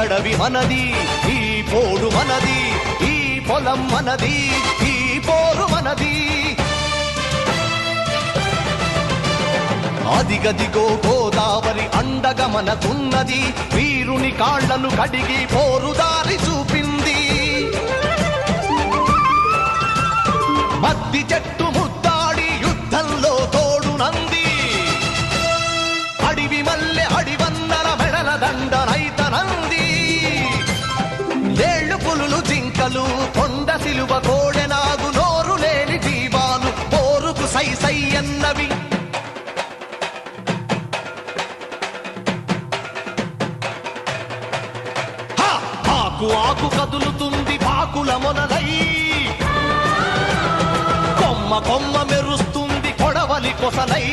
అడవి మనది, ఈ పోడు మనది, ఈ పొలం మనది, ఈ పోరు మనది. అదిగదిగో గోదావరి అండగా మనకున్నది, వీరుని కాళ్లను కడిగి పోరుదారి చూపింది. మద్ది చెట్టు ముద్దాడి యుద్ధంలో తోడునంది, అడివి మల్లె అడివన్నర మెడల దండనైతనంది. లేళ్లు పులులు జింకలు కొండ సిలువ కోడెనాగు నోరు లేని జీవాలు పోరుకు సై సై అన్నవి. ఆకు ఆకు కదులుతుంది పాకుల మొనలై, కొమ్మ కొమ్మ మెరుస్తుంది కొడవలి కొసలై.